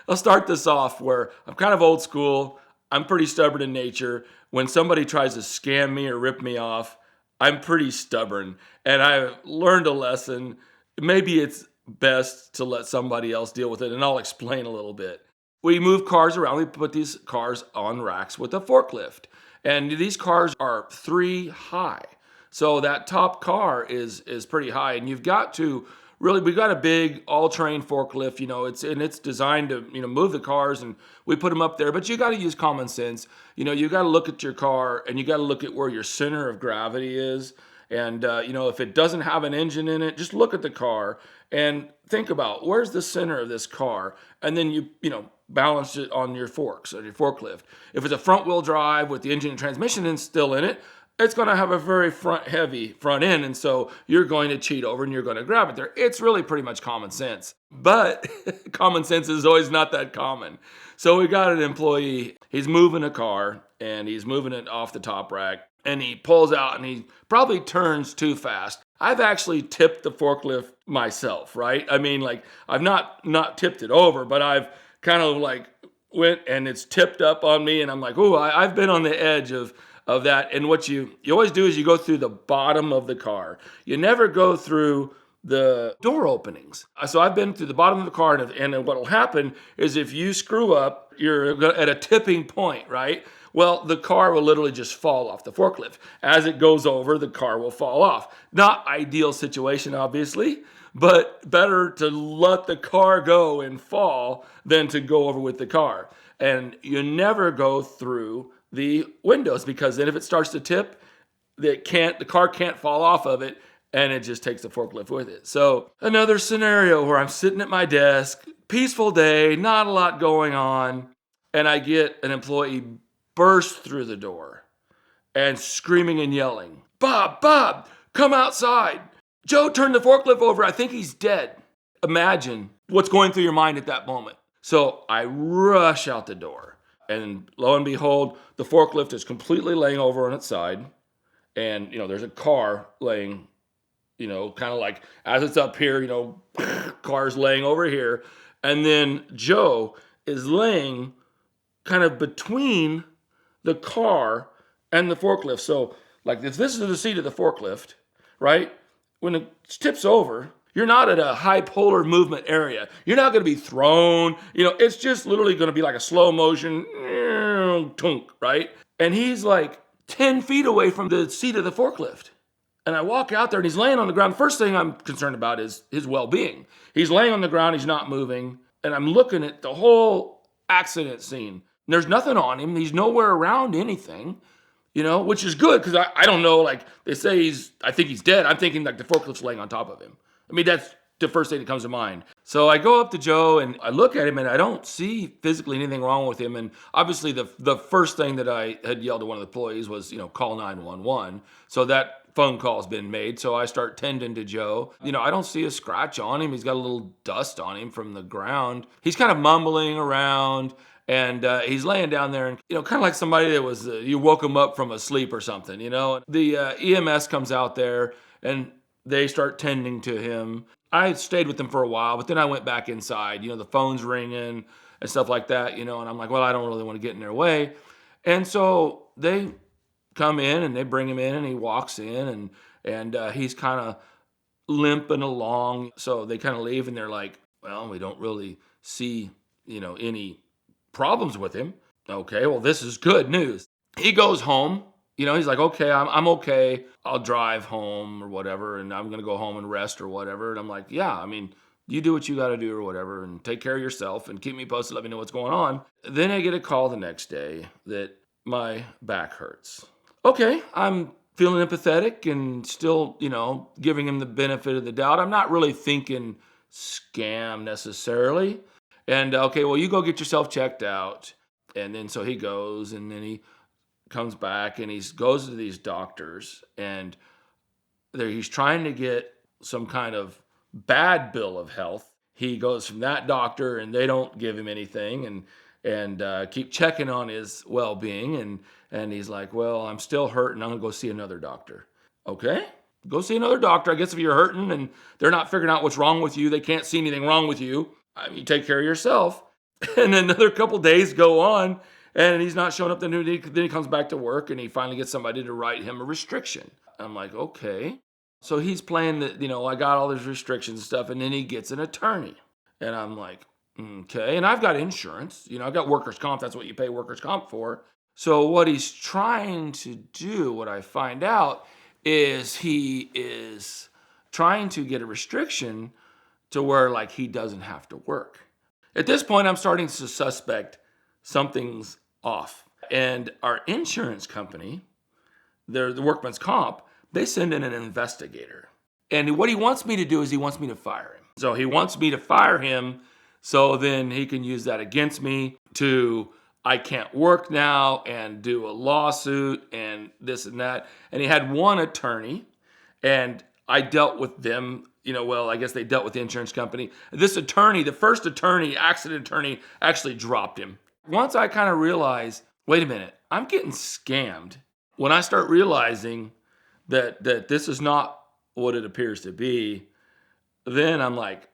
I'll start this off where I'm kind of old school. I'm pretty stubborn in nature. When somebody tries to scam me or rip me off, I'm pretty stubborn. And I've learned a lesson. Maybe it's best to let somebody else deal with it, and I'll explain a little bit. We move cars around. We put these cars on racks with a forklift. And these cars are 3 high. So that top car is pretty high. And you've got to really, we got a big all-terrain forklift, it's designed to, move the cars, and we put them up there. But you got to use common sense. You got to look at your car, and you got to look at where your center of gravity is. And, if it doesn't have an engine in it, just look at the car and think about where's the center of this car. And then balance it on your forks, or your forklift. If it's a front wheel drive with the engine and transmission still in it, it's going to have a very heavy front end. And so you're going to cheat over and you're going to grab it there. It's really pretty much common sense. But common sense is always not that common. So we got an employee, he's moving a car and he's moving it off the top rack, and he pulls out and he probably turns too fast. I've actually tipped the forklift myself, right? I mean, like, I've not tipped it over, but I've kind of went and it's tipped up on me, and I'm like, oh, I've been on the edge of that. And what you always do is you go through the bottom of the car. You never go through the door openings. So I've been through the bottom of the car, and what will happen is if you screw up, you're at a tipping point, right? Well, the car will literally just fall off the forklift. As it goes over, the car will fall off. Not ideal situation, obviously, but better to let the car go and fall than to go over with the car. And you never go through the windows, because then if it starts to tip, the car can't fall off of it, and it just takes the forklift with it. So another scenario where I'm sitting at my desk, peaceful day, not a lot going on, and I get an employee burst through the door and screaming and yelling, Bob, come outside. Joe turned the forklift over. I think he's dead. Imagine what's going through your mind at that moment. So I rush out the door, and lo and behold, the forklift is completely laying over on its side. And, there's a car laying, kind of like as it's up here, cars laying over here. And then Joe is laying kind of between the car and the forklift. So like this is the seat of the forklift, right? When it tips over, you're not at a high polar movement area. You're not going to be thrown. It's just literally going to be like a slow motion, tunk, right? And he's like 10 feet away from the seat of the forklift. And I walk out there and he's laying on the ground. The first thing I'm concerned about is his well-being. He's laying on the ground. He's not moving. And I'm looking at the whole accident scene. And there's nothing on him. He's nowhere around anything, which is good, because I don't know, like they say I think he's dead. I'm thinking like the forklift's laying on top of him. I mean, that's the first thing that comes to mind. So I go up to Joe and I look at him, and I don't see physically anything wrong with him. And obviously the first thing that I had yelled to one of the employees was, call 911. So that phone call's been made. So I start tending to Joe. I don't see a scratch on him. He's got a little dust on him from the ground. He's kind of mumbling around. And he's laying down there, and kind of like somebody that was you woke him up from a sleep or something. The EMS comes out there and they start tending to him. I stayed with them for a while, but then I went back inside. The phone's ringing and stuff like that. And I'm like, well, I don't really want to get in their way. And so they come in and they bring him in, and he walks in, and he's kind of limping along. So they kind of leave, and they're like, well, we don't really see any problems with him. Okay, well, this is good news. He goes home. He's like, okay, I'm okay. I'll drive home or whatever, and I'm going to go home and rest or whatever. And I'm like, yeah, I mean, you do what you got to do or whatever, and take care of yourself and keep me posted. Let me know what's going on. Then I get a call the next day that my back hurts. Okay, I'm feeling empathetic and still, giving him the benefit of the doubt. I'm not really thinking scam necessarily. And okay, well, you go get yourself checked out. And then so he goes, and then he comes back, and he goes to these doctors, and he's trying to get some kind of bad bill of health. He goes from that doctor, and they don't give him anything, and keep checking on his well-being. And he's like, well, I'm still hurting. I'm going to go see another doctor. Okay, go see another doctor. I guess if you're hurting and they're not figuring out what's wrong with you, they can't see anything wrong with you, you take care of yourself. And then another couple days go on and he's not showing up. Then he comes back to work and he finally gets somebody to write him a restriction. I'm like, okay. So he's playing the, I got all these restrictions and stuff. And then he gets an attorney. And I'm like, okay. And I've got insurance, I've got workers' comp. That's what you pay workers' comp for. So what he's trying to do, what I find out, is he is trying to get a restriction to where like he doesn't have to work. At this point, I'm starting to suspect something's off. And our insurance company, the workman's comp, they send in an investigator. And what he wants me to do is he wants me to fire him. So he wants me to fire him so then he can use that against me to, I can't work now and do a lawsuit and this and that. And he had one attorney and I dealt with them, I guess they dealt with the insurance company. This attorney, the first attorney, accident attorney, actually dropped him. Once I kind of realized, wait a minute, I'm getting scammed. When I start realizing that this is not what it appears to be, then I'm like,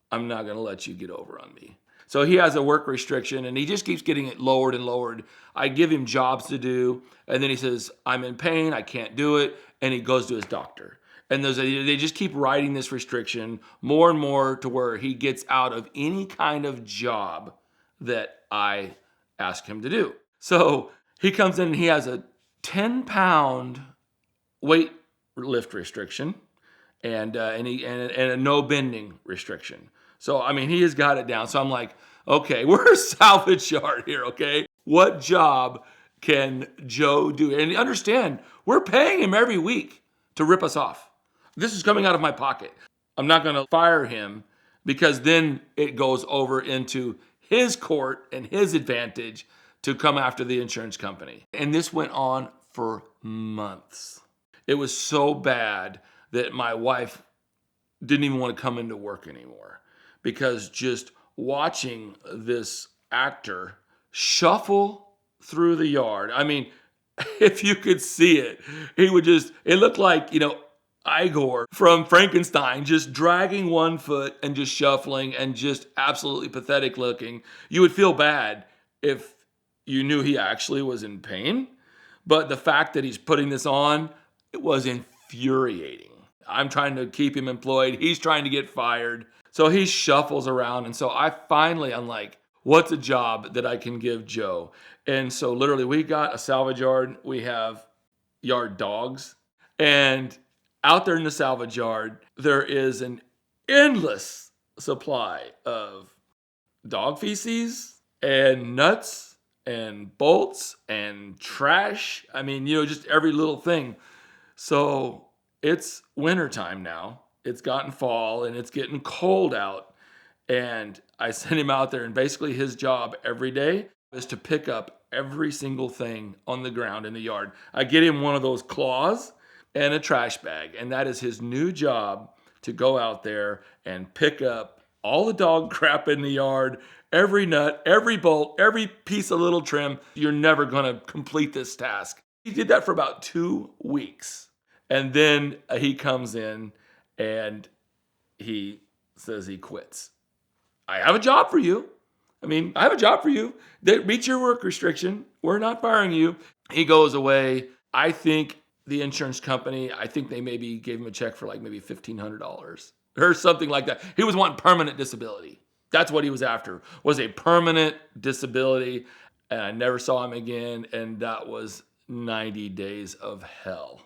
I'm not going to let you get over on me. So he has a work restriction and he just keeps getting it lowered and lowered. I give him jobs to do. And then he says, I'm in pain. I can't do it. And he goes to his doctor. And they just keep writing this restriction more and more to where he gets out of any kind of job that I ask him to do. So he comes in and he has a 10-pound weight lift restriction and a no bending restriction. So, he has got it down. So I'm like, okay, we're a salvage yard here, okay? What job can Joe do? And understand, we're paying him every week to rip us off. This is coming out of my pocket. I'm not going to fire him because then it goes over into his court and his advantage to come after the insurance company. And this went on for months. It was so bad that my wife didn't even want to come into work anymore because just watching this actor shuffle through the yard. If you could see it, it looked like, Igor from Frankenstein, just dragging one foot and just shuffling and just absolutely pathetic looking. You would feel bad if you knew he actually was in pain. But the fact that he's putting this on, it was infuriating. I'm trying to keep him employed. He's trying to get fired. So he shuffles around. And so I'm like, what's a job that I can give Joe? And so literally we got a salvage yard. We have yard dogs. And out there in the salvage yard, there is an endless supply of dog feces and nuts and bolts and trash. Just every little thing. So it's wintertime now. It's gotten fall and it's getting cold out. And I sent him out there and basically his job every day is to pick up every single thing on the ground in the yard. I get him one of those claws and a trash bag. And that is his new job, to go out there and pick up all the dog crap in the yard, every nut, every bolt, every piece of little trim. You're never going to complete this task. He did that for about 2 weeks. And then he comes in and he says he quits. I have a job for you. I have a job for you. Meet your work restriction. We're not firing you. He goes away. I think the insurance company, they maybe gave him a check for like maybe $1,500 or something like that. He was wanting permanent disability. That's what he was after, was a permanent disability. And I never saw him again. And that was 90 days of hell.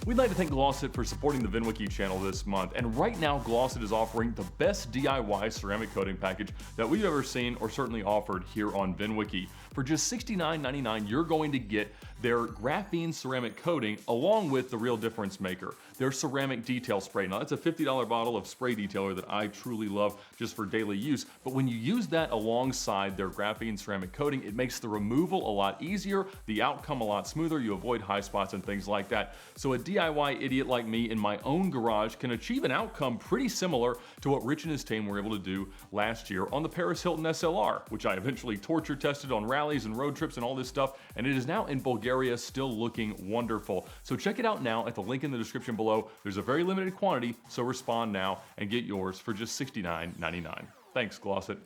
We'd like to thank Glossit for supporting the VINwiki channel this month. And right now, Glossit is offering the best DIY ceramic coating package that we've ever seen or certainly offered here on VINwiki. For just $69.99, you're going to get their graphene ceramic coating along with the Real Difference Maker, their ceramic detail spray. Now, that's a $50 bottle of spray detailer that I truly love just for daily use. But when you use that alongside their graphene ceramic coating, it makes the removal a lot easier, the outcome a lot smoother. You avoid high spots and things like that. So a DIY idiot like me in my own garage can achieve an outcome pretty similar to what Rich and his team were able to do last year on the Paris Hilton SLR, which I eventually torture tested on rallies and road trips and all this stuff, and it is now in Bulgaria, still looking wonderful. So check it out now at the link in the description below. There's a very limited quantity, so respond now and get yours for just $69.99. Thanks, Glossit.